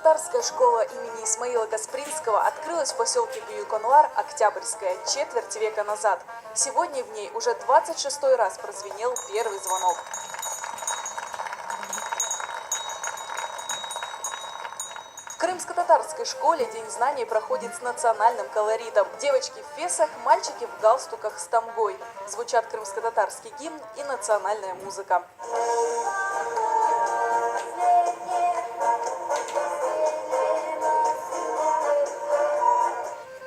Крымско-татарская школа имени Исмаила Каспринского открылась в поселке Бююконлар Октябрьская четверть века назад. Сегодня в ней уже 26-й раз прозвенел первый звонок. В крымско-татарской школе День знаний проходит с национальным колоритом. Девочки в фесах, мальчики в галстуках с тамгой. Звучат крымско-татарский гимн и национальная музыка.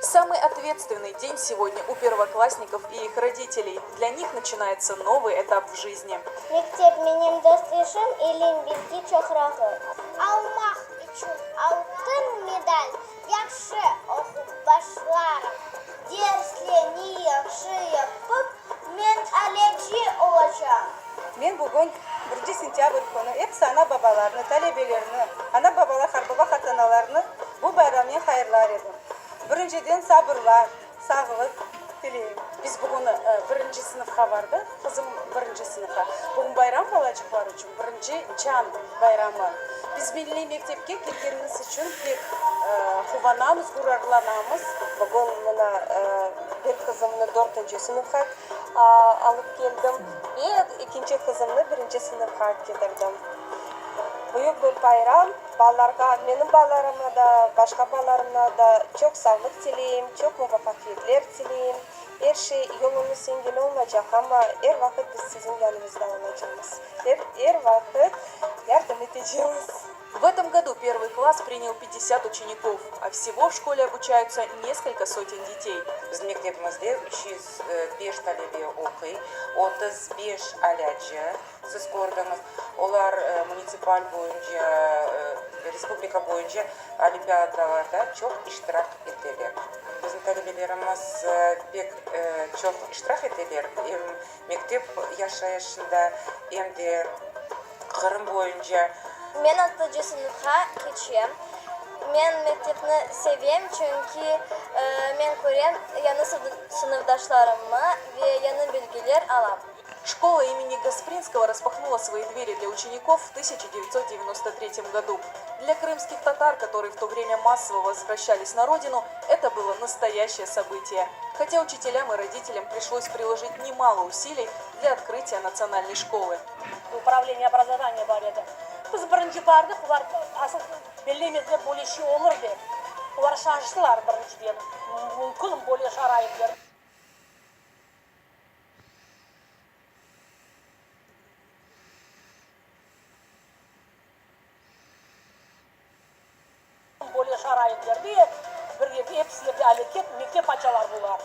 Самый ответственный день сегодня у первоклассников и их родителей. Для них начинается новый этап в жизни. Мектеп менем достижим или бизги чохрахы. Алмах için алтын медаль. Яхшы оқып башларым. Дерслени яхшы yapıp мен әледжи olacağım. Мен бүгін 1 сентябрь күні hepsi ana babalarını, talebelerini, ana babalar, harbaba xatanalarını bu bayramмен хайырлар едім. Біріншіден сабырлар, сағылық тілеймін. Біз бүгін бірінші сыныфқа барды, қызым бірінші сыныфқа. Бүгін байрам балачықтар үшін бірінші чан байрамы. Біз милли мектепке келгеніміз үшін тек қуанамыз, гурарланамыз. Бүгін мына бір қызымны 4-ші сыныфқа алып келдім. Екінші қызымны 1-ші сыныфқа келдірдім. Büyük bir bayram, ballarga, benim ballarıma da, başka ballarıma da çok sağlık dileyim, çok muvaffakiyetler dileyim. Her şey yolumuz engel olmayacak ama her vakit biz sizin yanınızda olacağız. Her vakit yardım edeceğiz. В этом году первый класс принял 50 учеников, а всего в школе обучаются несколько сотен детей. Біздің мектебімізде 305 талебе оқи, 35 әләджі, сіз көрдіңіз. Олар муниципаль бойынша, республика бойынша олимпиадаларда çok iştirak ettiler. Біздің талебелеріміз бек çok iştirak ettiler. Мектеп yaşayışında hem de Қырым бойынша. Мен 6-cı sınıfқа geçeyim. Men mektepni seveyim çünkü men көрем яны сыныпташларымны ve яны bilgiler alam. Школа имени Каспринского распахнула свои двери для учеников в 1993 году. Для крымских татар, которые в то время массово возвращались на родину, это было настоящее событие. Хотя учителям и родителям пришлось приложить немало усилий для открытия национальной школы. Управление образования бар еді. Біз бірінші бардық, олар асыл белемезде бөлеші olur деп. Олар шаштылар біріншіден. Мүмкін бөле шарайып. Бөле шарайып берді. Бірге hepsiyle әрекет мектеп açalar бұлар.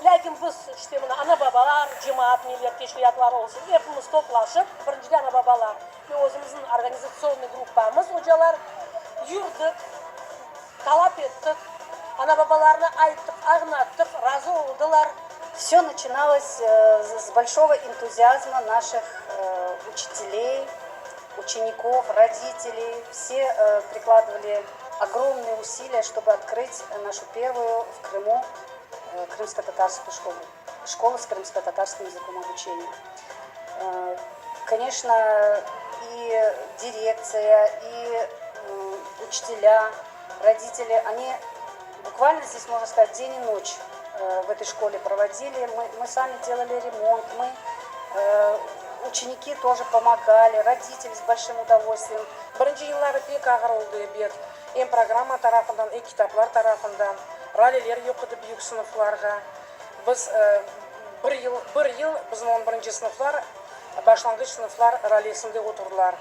Lakin biz işte bunu ana babalar, cemaat, millet teşkilatları olsun. Hepimiz toplaşıp, birincide ana babalar ve özümüzün organizasyonlu grupamız, hocalar yürüdük, talep ettik, ana babalarına ayttık, ağnattık, razı oldular. Все начиналось с большого энтузиазма наших учителей, учеников, родителей. Все прикладывали огромные усилия, чтобы открыть нашу первую в Крыму крымско-татарскую школу. Школу с крымско-татарским языком обучения. Конечно, и дирекция, и учителя, родители, они буквально здесь, можно сказать, день и ночь в этой школе проводили. Мы сами делали ремонт, ученики тоже помогали, родители с большим удовольствием. Бірінші жыллары пек ağır oldu бер. Hem программа tarafından, hem kitaplar tarafından. Ralliler yoxudu büyük sınıflarga. Biz bir yıl bizim 11-ci sınıflar, başlangıç sınıflar ralliyesinde oturdular.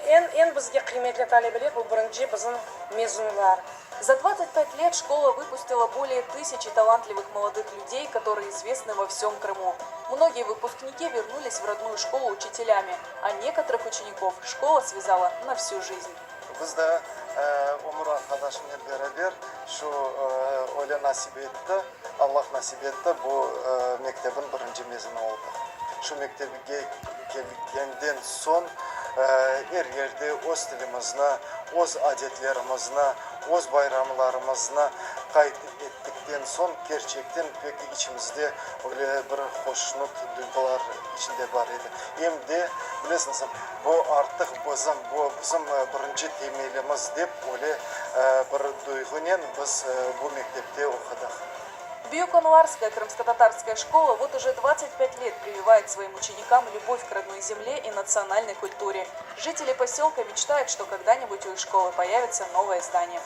En bizge kıymetli talebeler bu birinci bizim mezunlar. За 25 лет школа выпустила более 1000 талантливых молодых людей, которые известны во всем Крыму. Многие выпускники вернулись в родную школу учителями, а некоторых учеников школа связала на всю жизнь. Bizde Umur arkadaşımla beraber şu öyle nasip etti, Allah nasip etti bu mektebin birinci mezunu oldu. Şu mektebe gelgenden son her yerde öz dilimizne, öz adetlerimizne, öz bayramlarımızna kayıt ettik. келгендіктен соң керчектен пек ішімізде өле бір қошынып дұйғылар ішінде бар еді. Емде білесіңіз, бұл артық bizim бірінші темеліміз деп өле бір дұйғынен біз бұл мектепте оқыдық. Бьюк-Ануарская крымско-татарская школа вот уже 25 лет прививает своим ученикам любовь к родной земле и национальной культуре. Жители поселка мечтают, что когда-нибудь у их школы появится новое здание.